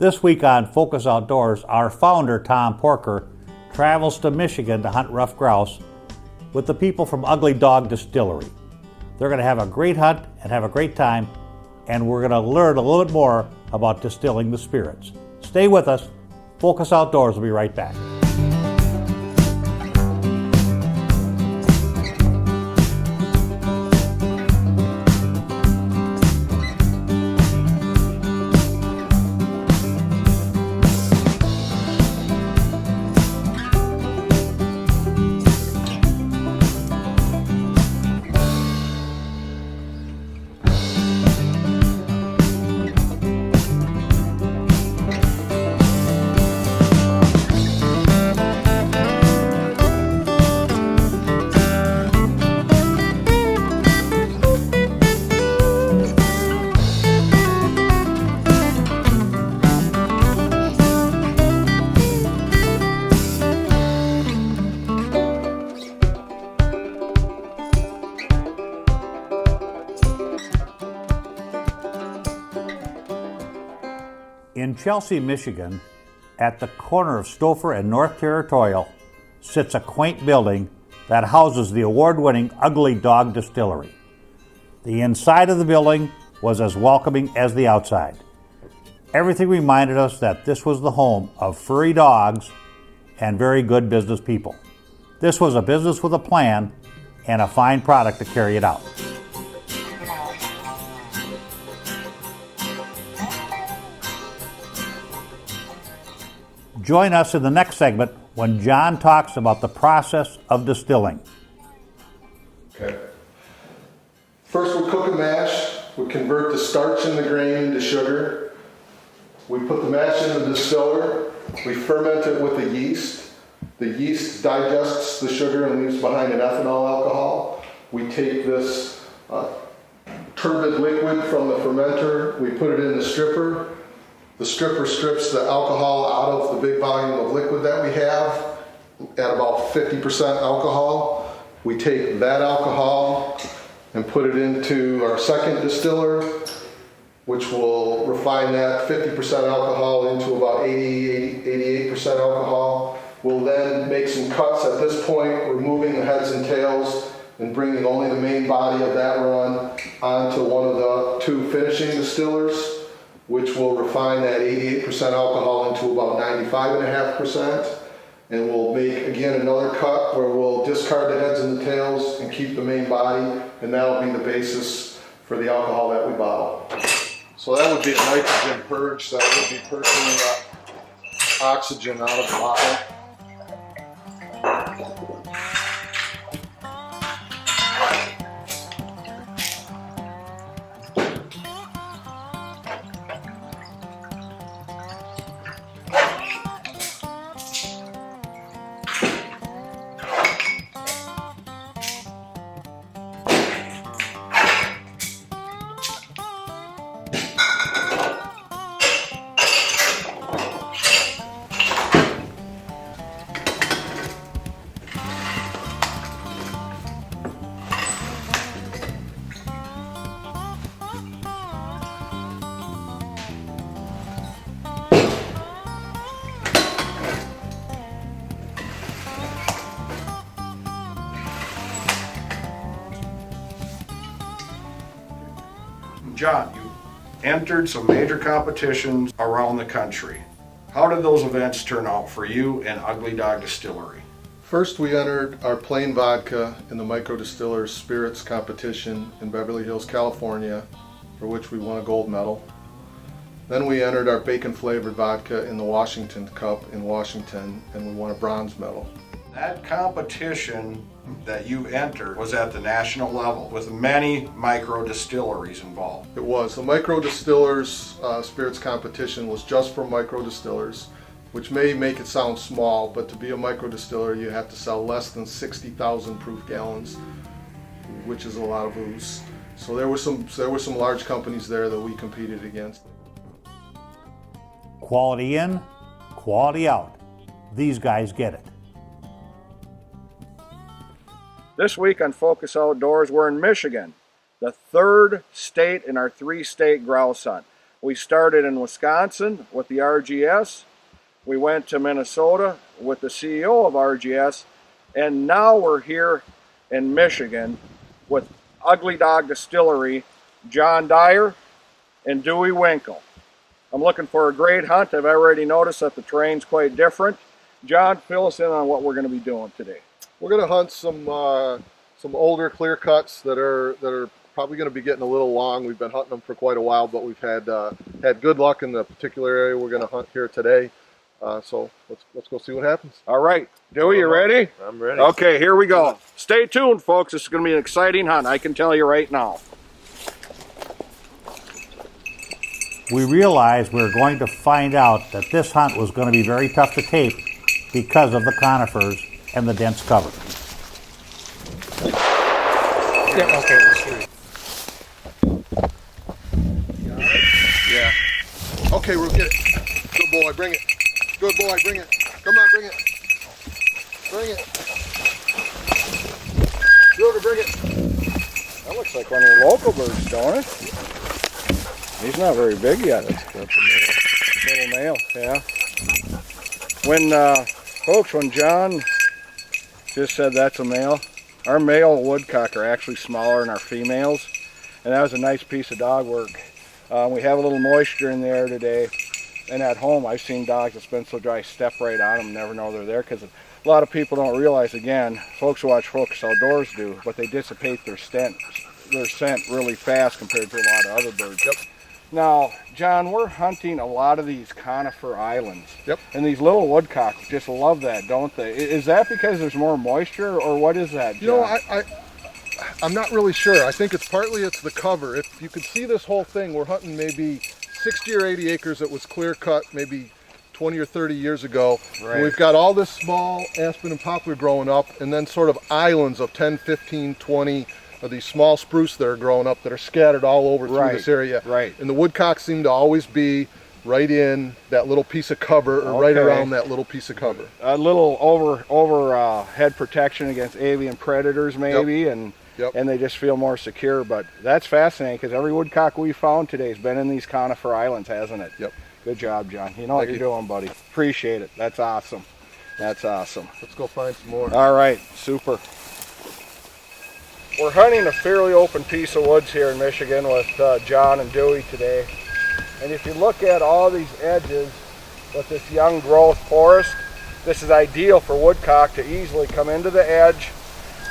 This week on Focus Outdoors, our founder, Tom Porker, travels to Michigan to hunt ruffed grouse with the people from Ugly Dog Distillery. They're going to have a great hunt and have a great time, and we're going to learn a little bit more about distilling the spirits. Stay with us. Focus Outdoors will be right back. In Chelsea, Michigan, at the corner of Stouffer and North Territorial, sits a quaint building that houses the award-winning Ugly Dog Distillery. The inside of the building was as welcoming as the outside. Everything reminded us that this was the home of furry dogs and very good business people. This was a business with a plan and a fine product to carry it out. Join us in the next segment when John talks about the process of distilling. Okay. First we cook a mash. We convert the starch in the grain into sugar. We put the mash in the distiller. We ferment it with the yeast. The yeast digests the sugar and leaves behind an ethanol alcohol. We take this turbid liquid from the fermenter. We put it in the stripper. The stripper strips the alcohol out of the big volume of liquid that we have at about 50% alcohol. We take that alcohol and put it into our second distiller, which will refine that 50% alcohol into about 88% alcohol. We'll then make some cuts at this point, removing the heads and tails and bringing only the main body of that run onto one of the two finishing distillers, which will refine that 88% alcohol into about 95.5%. And we'll make, again, another cut where we'll discard the heads and the tails and keep the main body, and that'll be the basis for the alcohol that we bottle. So that would be a nitrogen purge, so that would be purging oxygen out of the bottle. John, you entered some major competitions around the country. How did those events turn out for you and Ugly Dog Distillery? First, we entered our plain vodka in the Micro Distillers Spirits competition in Beverly Hills, California, for which we won a gold medal. Then we entered our bacon flavored vodka in the Washington Cup in Washington, and we won a bronze medal. That competition that you entered was at the national level with many micro distilleries involved. It was. The Micro Distillers Spirits competition was just for micro distillers, which may make it sound small, but to be a micro distiller you have to sell less than 60,000 proof gallons, which is a lot of booze. So there were some large companies there that we competed against. Quality in, quality out. These guys get it. This week on Focus Outdoors, we're in Michigan, the third state in our three-state grouse hunt. We started in Wisconsin with the RGS. We went to Minnesota with the CEO of RGS. And now we're here in Michigan with Ugly Dog Distillery, John Dyer and Dewey Winkle. I'm looking for a great hunt. I've already noticed that the terrain's quite different. John, fill us in on what we're going to be doing today. We're going to hunt some older clear cuts that are probably going to be getting a little long. We've been hunting them for quite a while, but we've had good luck in the particular area we're going to hunt here today. So let's go see what happens. All right, Dewey, you ready? I'm ready. Okay, here we go. Stay tuned, folks. This is going to be an exciting hunt. I can tell you right now. We realized we were going to find out that this hunt was going to be very tough to tape because of the conifers and the dense cover. Yeah, okay, let's see. Yeah. Okay, we'll get it. Good boy, bring it. Good boy, bring it. Come on, bring it. Bring it. Sugar, bring it. That looks like one of your local birds, don't it? He's not very big yet. That's a little male, yeah. Folks, when John just said that's a male, our male woodcock are actually smaller than our females, and that was a nice piece of dog work. We have a little moisture in the air today, and at home I've seen dogs that's been so dry step right on them and never know they're there, because a lot of people don't realize, again, folks who watch Focus Outdoors do, but they dissipate their scent really fast compared to a lot of other birds. Yep. Now, John, we're hunting a lot of these conifer islands. Yep. And these little woodcocks just love that, don't they? Is that because there's more moisture, or what is that, John? You know, I'm not really sure. I think it's the cover. If you could see this whole thing, we're hunting maybe 60 or 80 acres that was clear cut maybe 20 or 30 years ago. Right. And we've got all this small aspen and poplar growing up, and then sort of islands of 10, 15, 20 of these small spruce that are growing up that are scattered all over through this area. Right. And the woodcocks seem to always be right in that little piece of cover, or right around that little piece of cover. A little over head protection against avian predators, maybe, and they just feel more secure. But that's fascinating, because every woodcock we found today has been in these conifer islands, hasn't it? Yep. Good job, John. You know what you're doing, buddy. Appreciate it. That's awesome. That's awesome. Let's go find some more. All right, super. We're hunting a fairly open piece of woods here in Michigan with John and Dewey today. And if you look at all these edges with this young growth forest, this is ideal for woodcock to easily come into the edge,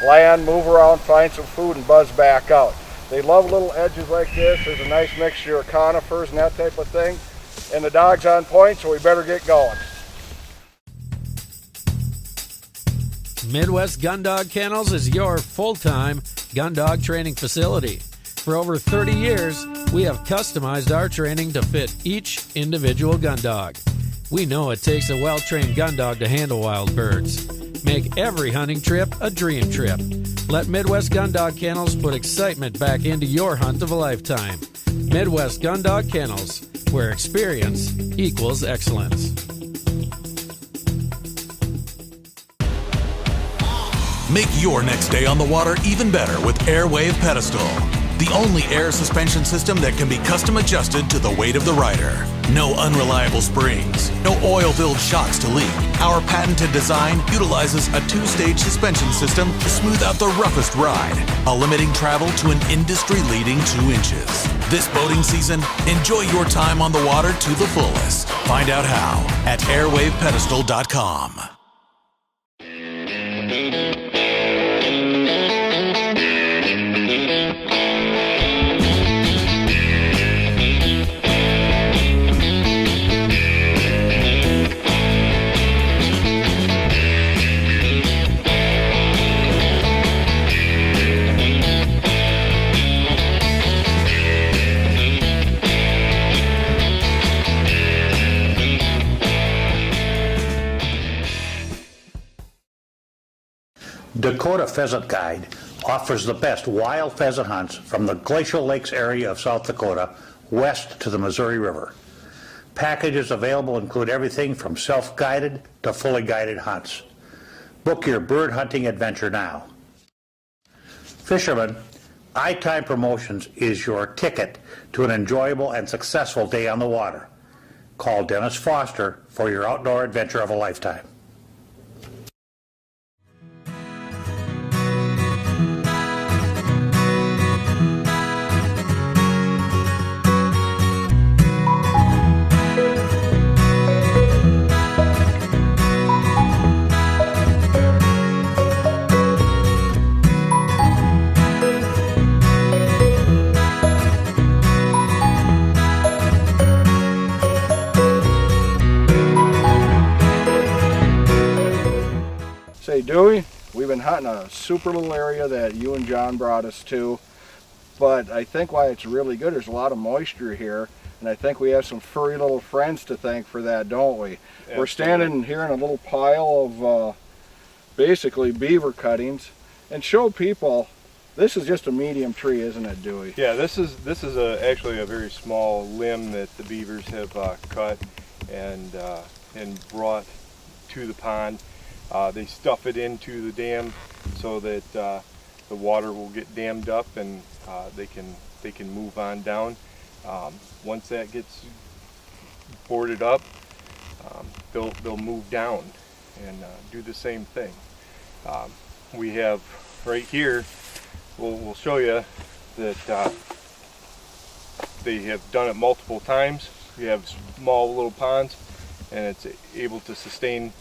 land, move around, find some food, and buzz back out. They love little edges like this. There's a nice mixture of conifers and that type of thing. And the dog's on point, so we better get going. Midwest Gun Dog Kennels is your full-time gun dog training facility. For over 30 years, we have customized our training to fit each individual gun dog. We know it takes a well-trained gun dog to handle wild birds. Make every hunting trip a dream trip. Let Midwest Gun Dog Kennels put excitement back into your hunt of a lifetime. Midwest Gun Dog Kennels, where experience equals excellence. Make your next day on the water even better with Airwave Pedestal, the only air suspension system that can be custom adjusted to the weight of the rider. No unreliable springs, no oil-filled shocks to leak. Our patented design utilizes a two-stage suspension system to smooth out the roughest ride, while limiting travel to an industry-leading 2 inches. This boating season, enjoy your time on the water to the fullest. Find out how at airwavepedestal.com. Dakota Pheasant Guide offers the best wild pheasant hunts from the Glacial Lakes area of South Dakota west to the Missouri River. Packages available include everything from self-guided to fully guided hunts. Book your bird hunting adventure now. Fishermen, iTime Promotions is your ticket to an enjoyable and successful day on the water. Call Dennis Foster for your outdoor adventure of a lifetime. Say, Dewey, we've been hunting a super little area that you and John brought us to, but I think why it's really good, there's a lot of moisture here, and I think we have some furry little friends to thank for that, don't we? Absolutely. We're standing here in a little pile of basically beaver cuttings, and show people this is just a medium tree, isn't it, Dewey? Yeah, this is actually a very small limb that the beavers have cut and brought to the pond. They stuff it into the dam so that the water will get dammed up and they can move on down. Once that gets boarded up, they'll move down and do the same thing. We have right here, we'll show you that they have done it multiple times. We have small little ponds, and it's able to sustain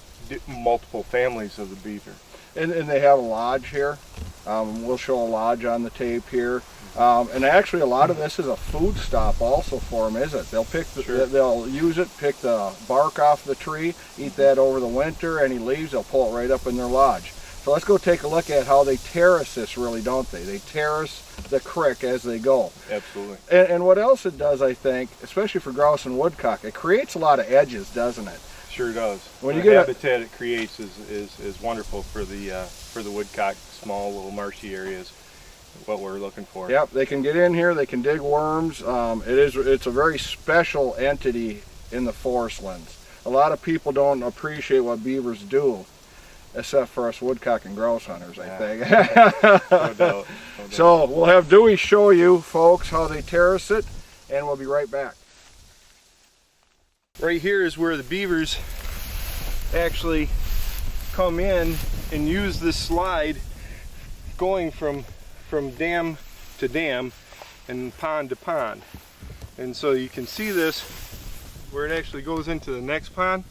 multiple families of the beaver. And they have a lodge here. We'll show a lodge on the tape here. And actually a lot of this is a food stop also for them, is it? They'll pick they'll use it, pick the bark off the tree, eat that over the winter. Any leaves, they'll pull it right up in their lodge. So let's go take a look at how they terrace this, really, don't they? They terrace the creek as they go. Absolutely. And what else it does, I think, especially for grouse and woodcock, it creates a lot of edges, doesn't it? Sure does. When the you get habitat it creates is wonderful for the woodcock, small little marshy areas. What we're looking for. Yep, they can get in here. They can dig worms. It's a very special entity in the forest lands. A lot of people don't appreciate what beavers do, except for us woodcock and grouse hunters, I think. No doubt. So we'll have Dewey show you folks how they terrace it, and we'll be right back. Right here is where the beavers actually come in and use this slide going from dam to dam and pond to pond. And so you can see this where it actually goes into the next pond,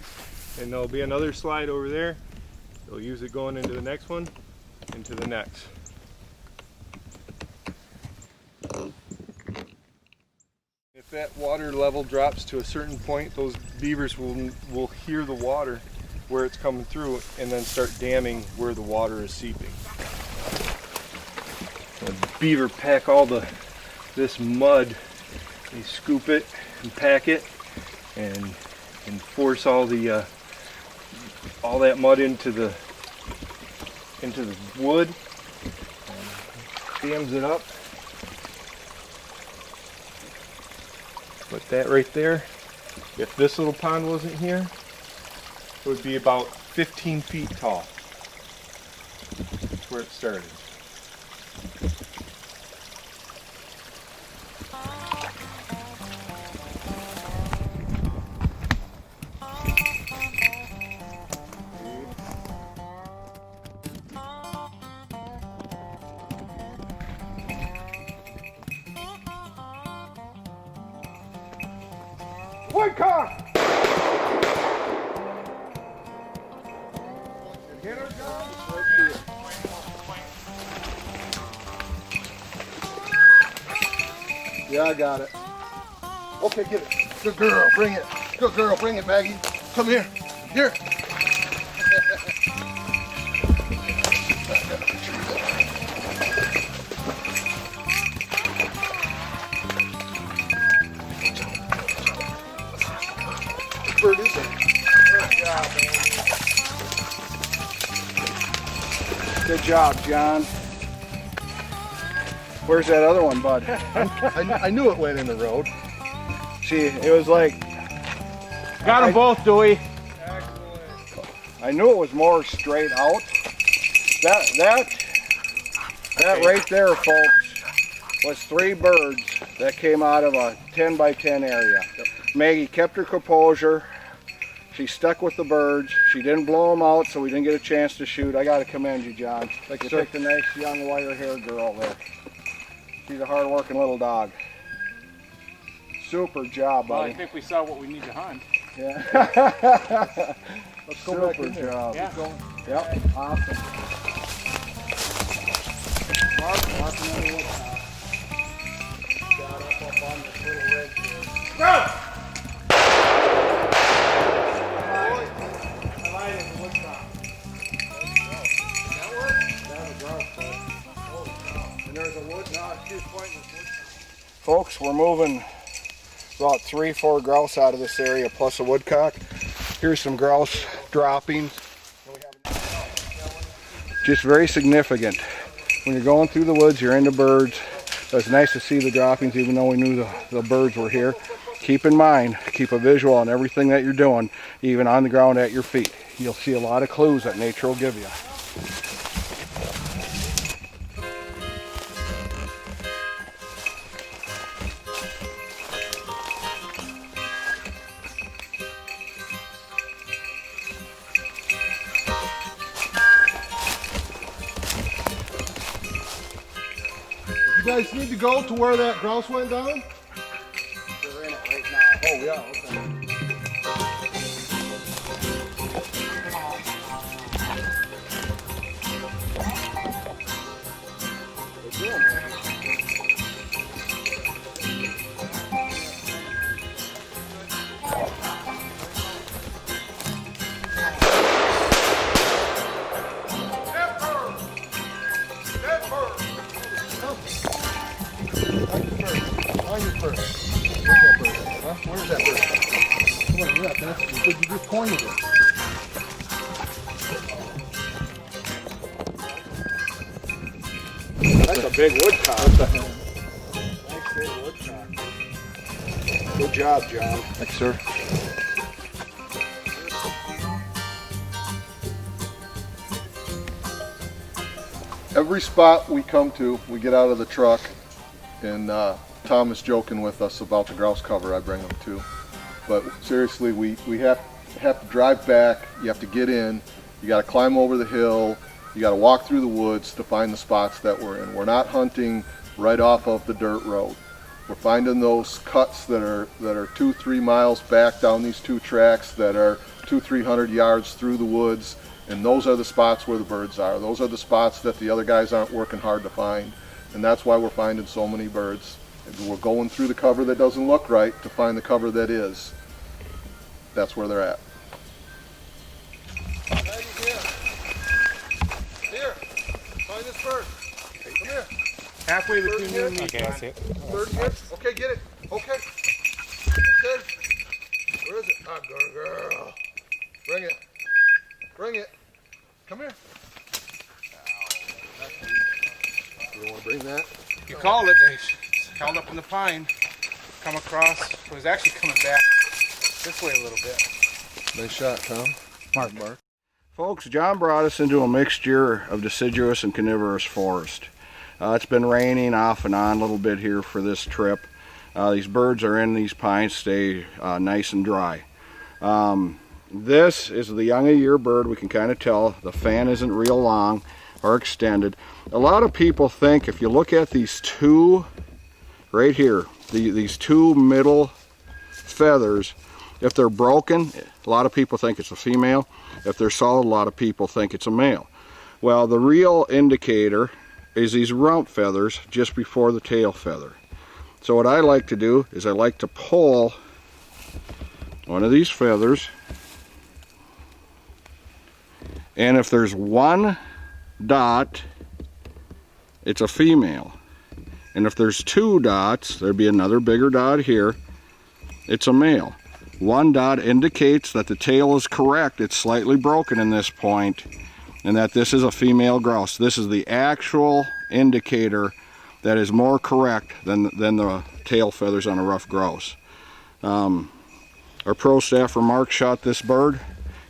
and there'll be another slide over there. They'll use it going into the next one, into the next. If that water level drops to a certain point, those beavers will hear the water where it's coming through and then start damming where the water is seeping. The beaver pack all this mud. They scoop it and pack it and force all that mud into the wood and dams it up. But that right there, if this little pond wasn't here, it would be about 15 feet tall. That's where it started. Woodcock! Yeah, I got it. Okay, get it. Good girl, bring it. Good girl, bring it, Maggie. Come here. Here. Bird is it? Good job, baby. Good job, John. Where's that other one, bud? I knew it went in the road. See, it was like... Got them both, Dewey. I knew it was more straight out. That right there, folks, was 3 birds that came out of a 10 by 10 area. Maggie kept her composure. She stuck with the birds. She didn't blow them out, so we didn't get a chance to shoot. I got to commend you, John. You picked a nice young wire-haired girl there. She's a hard-working little dog. Super job, buddy. Well, I think we saw what we need to hunt. Yeah. Let's go back in there. Job. Yeah. Yep. Awesome. Mark, walking on the woodcock. Got up on this little red here. Go! Folks, we're moving about 3-4 grouse out of this area plus a woodcock. Here's some grouse droppings. Just very significant. When you're going through the woods, you're into birds. It's nice to see the droppings even though we knew the birds were here. Keep in mind, keep a visual on everything that you're doing, even on the ground at your feet. You'll see a lot of clues that nature will give you. You guys need to go to where that grouse went down? We're in it right now. Oh, yeah, okay. Where's that bird? Come on, yeah, that's you just pointed it. That's a big woodcock. Nice big woodcock. Good job, John. Thanks, sir. Every spot we come to, we get out of the truck, and Tom is joking with us about the grouse cover I bring them to. But seriously, we have to drive back. You have to get in. You got to climb over the hill. You got to walk through the woods to find the spots that we're in. We're not hunting right off of the dirt road. We're finding those cuts that are 2-3 miles back down these 2 tracks that are 200-300 yards through the woods, and those are the spots where the birds are. Those are the spots that the other guys aren't working hard to find, and that's why we're finding so many birds. And we're going through the cover that doesn't look right to find the cover that is. That's where they're at. Here, find this bird. Come here. Halfway between you and me. Okay, I see it. Bird here. Okay, get it. Okay. Okay. Where is it? Ah, good girl. Bring it. Bring it. Come here. You don't want to bring that? You called it. They held up in the pine. Come across. It was actually coming back this way a little bit. Nice shot, Tom. Mark. Folks, John brought us into a mixture of deciduous and coniferous forest. It's been raining off and on a little bit here for this trip. These birds are in these pines, stay nice and dry. This is the young of year bird. We can kind of tell the fan isn't real long or extended. A lot of people think if you look at these 2 right here, these 2 middle feathers, if they're broken, a lot of people think it's a female. If they're solid, a lot of people think it's a male. Well, the real indicator is these rump feathers just before the tail feather. So what I like to do is I like to pull one of these feathers, and if there's 1 dot, it's a female. And if there's 2 dots, there'd be another bigger dot here, it's a male. 1 dot indicates that the tail is correct, it's slightly broken in this point, and that this is a female grouse. This is the actual indicator that is more correct than the tail feathers on a rough grouse. Our pro staffer Mark shot this bird,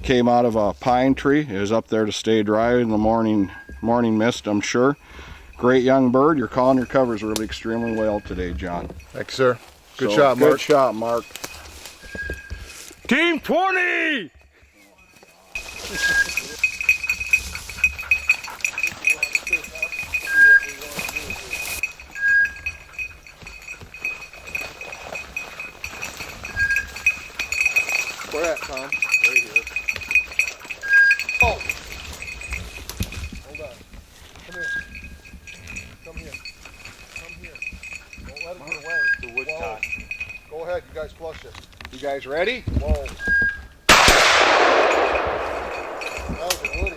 came out of a pine tree. It was up there to stay dry in the morning mist, I'm sure. Great young bird. You're calling your covers really extremely well today, John. Thanks, sir. Good shot, Mark. Good shot, Mark. Team 20! Where at, Tom? Right here. Oh! Hold on. Come here. Come here. Come here. Don't let it get away. The woodcock. Go ahead, you guys flush it. You guys ready? Whoa. That was a woody.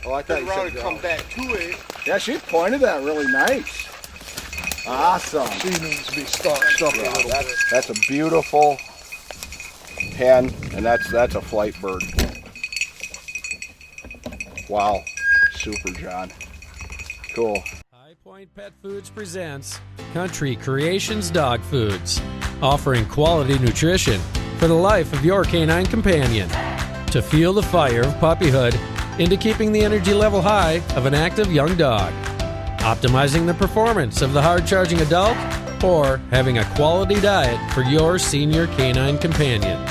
Oh, I thought Turn you around said and down. come back to it. Yeah, she pointed that really nice. Awesome. She needs to be stuffed a little bit. That's a beautiful hen, and that's a flight bird. Wow, super, John. Cool. High Point Pet Foods presents Country Creations Dog Foods, offering quality nutrition for the life of your canine companion. To fuel the fire of puppyhood into keeping the energy level high of an active young dog, optimizing the performance of the hard-charging adult, or having a quality diet for your senior canine companion.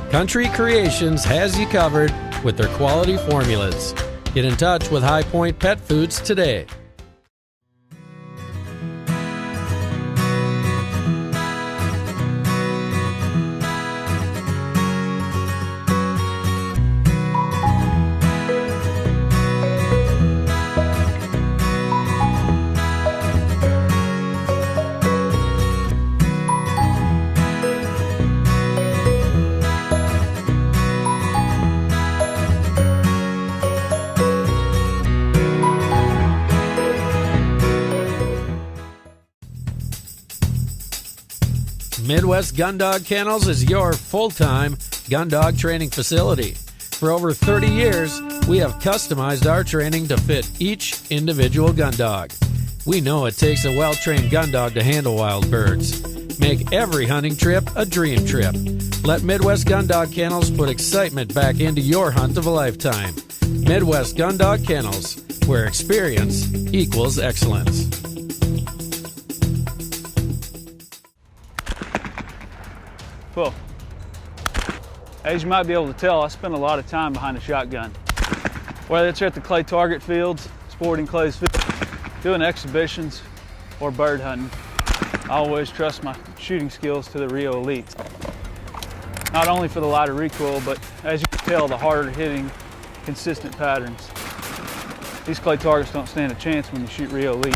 Country Creations has you covered with their quality formulas. Get in touch with High Point Pet Foods today. Midwest Gun Dog Kennels is your full-time gun dog training facility. For over 30 years, we have customized our training to fit each individual gun dog. We know it takes a well-trained gun dog to handle wild birds. Make every hunting trip a dream trip. Let Midwest Gun Dog Kennels put excitement back into your hunt of a lifetime. Midwest Gun Dog Kennels, where experience equals excellence. Well, as you might be able to tell, I spend a lot of time behind a shotgun. Whether it's at the clay target fields, sporting clays fields, doing exhibitions, or bird hunting, I always trust my shooting skills to the Rio elites. Not only for the lighter recoil, but as you can tell, the harder hitting, consistent patterns. These clay targets don't stand a chance when you shoot Rio elite.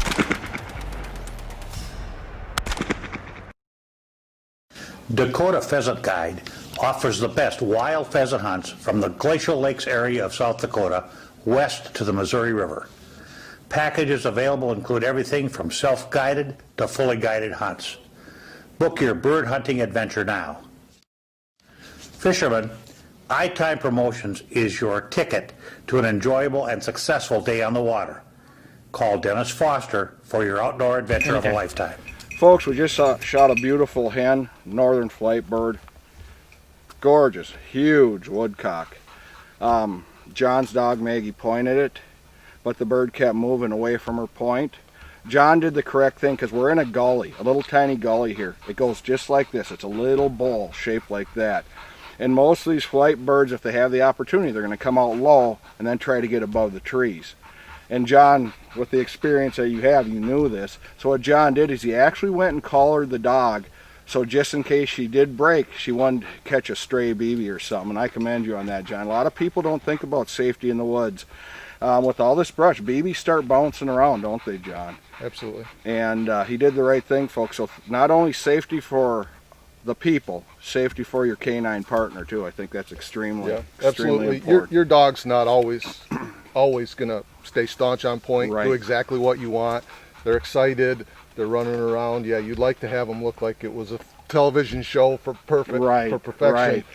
Dakota Pheasant Guide offers the best wild pheasant hunts from the Glacial Lakes area of South Dakota west to the Missouri River. Packages available include everything from self-guided to fully guided hunts. Book your bird hunting adventure now. Fishermen, iTime Promotions is your ticket to an enjoyable and successful day on the water. Call Dennis Foster for your outdoor adventure of a lifetime. Folks, we just shot a beautiful hen, northern flight bird. Gorgeous, huge woodcock. John's dog Maggie pointed it, but the bird kept moving away from her point. John did the correct thing because we're in a gully, a little tiny gully here. It goes just like this. It's a little bowl shaped like that. And most of these flight birds, if they have the opportunity, they're going to come out low and then try to get above the trees. And John, with the experience that you have, you knew this. So what John did is he actually went and collared the dog. So just in case she did break, she wanted to catch a stray BB or something. And I commend you on that, John. A lot of people don't think about safety in the woods. With all this brush, BBs start bouncing around, don't they, John? Absolutely. And he did the right thing, folks. So not only safety for the people, safety for your canine partner, too. I think that's extremely absolutely. important. Your dog's not always going to stay staunch on point, Right. do exactly what you want. They're excited, they're running around. Yeah, you'd like to have them look like it was a television show for perfection. Right.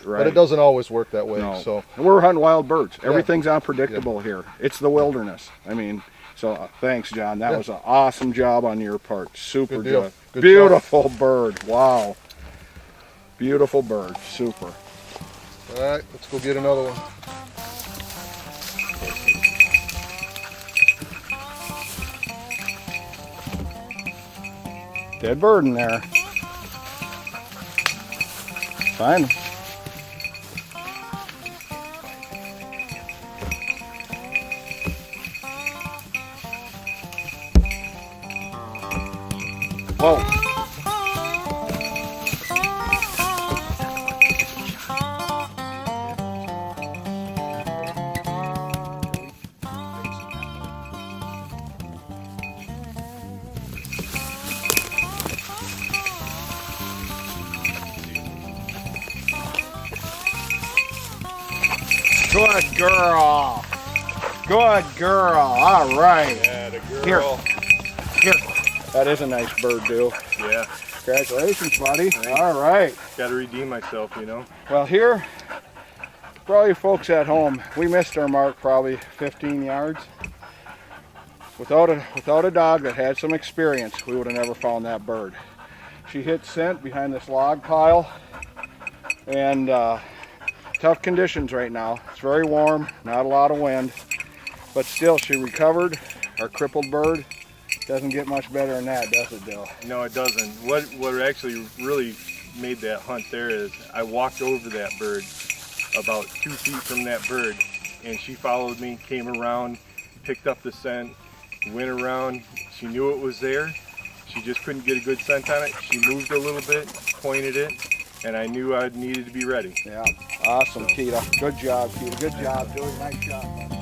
But it doesn't always work that way. No. So And we're hunting wild birds. Everything's unpredictable here. It's the wilderness. I mean, so thanks, John. That was an awesome job on your part. Super Good deal. good. Good Beautiful bird. Wow. Beautiful bird. Super. all right, let's go get another one. Dead bird in there. Find him. Whoa. Good girl. Good girl. All right. Yeah, the girl. Here. That is a nice bird, dude. Yeah. Congratulations, buddy. Thanks. All right. Got to redeem myself, you know. Well, here, for all you folks at home, we missed our mark probably 15 yards. Without a dog that had some experience, we would have never found that bird. She hit scent behind this log pile, and tough conditions right now. It's very warm, not a lot of wind, but still she recovered. Our crippled bird doesn't get much better than that, does it, Dill? No, it doesn't. What actually really made that hunt there is I walked over that bird about 2 feet from that bird, and she followed me, came around, picked up the scent, went around. She knew it was there. She just couldn't get a good scent on it. She moved a little bit, pointed it, and I knew I needed to be ready. Yeah, awesome, Keita. Good job, Keita. Good job, Billy. Nice job.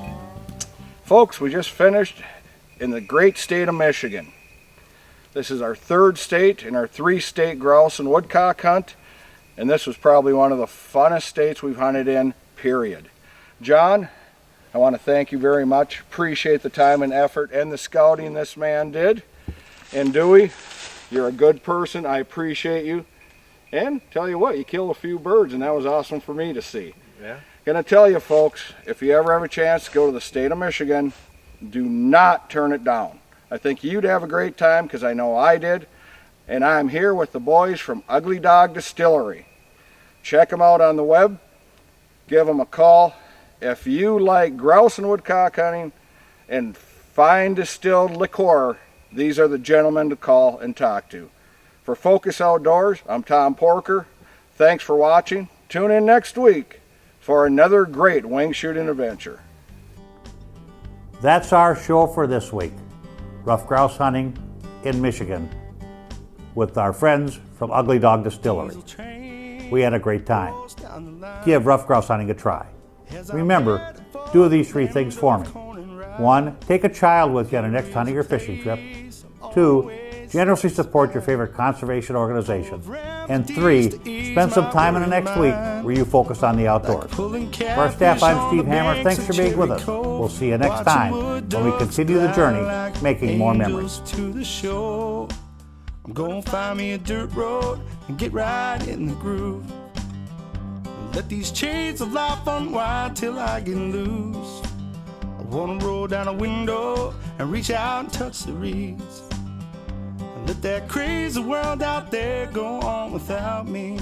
Folks, we just finished in the great state of Michigan. This is our 3rd state in our 3-state grouse and woodcock hunt, and this was probably one of the funnest states we've hunted in, period. John, I want to thank you very much. Appreciate the time and effort and the scouting this man did. And Dewey, you're a good person. I appreciate you. And tell you what, you killed a few birds, and that was awesome for me to see. Yeah. Gonna tell you folks, if you ever have a chance to go to the state of Michigan, do not turn it down. I think you'd have a great time, because I know I did. And I'm here with the boys from Ugly Dog Distillery. Check them out on the web. Give them a call. If you like grouse and woodcock hunting and fine distilled liqueur, these are the gentlemen to call and talk to. For Focus Outdoors, I'm Tom Porker. Thanks for watching. Tune in next week for another great wing shooting adventure. That's our show for this week. Rough grouse hunting in Michigan with our friends from Ugly Dog Distillery. We had a great time. Give rough grouse hunting a try. Remember, do these 3 things for me. 1, take a child with you on the next hunting or fishing trip. 2, generously support your favorite conservation organization. And 3, spend some time in the next week where you focus on the outdoors. For our staff, I'm Steve Hammer. Thanks for being with us. We'll see you next time when we continue the journey, making more memories. I'm gonna find me a dirt road and get right in the groove. Let these chains of life unwind till I get loose. I wanna roll down a window and reach out and touch the reeds. And let that crazy world out there go on without me.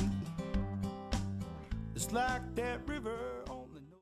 It's like that river.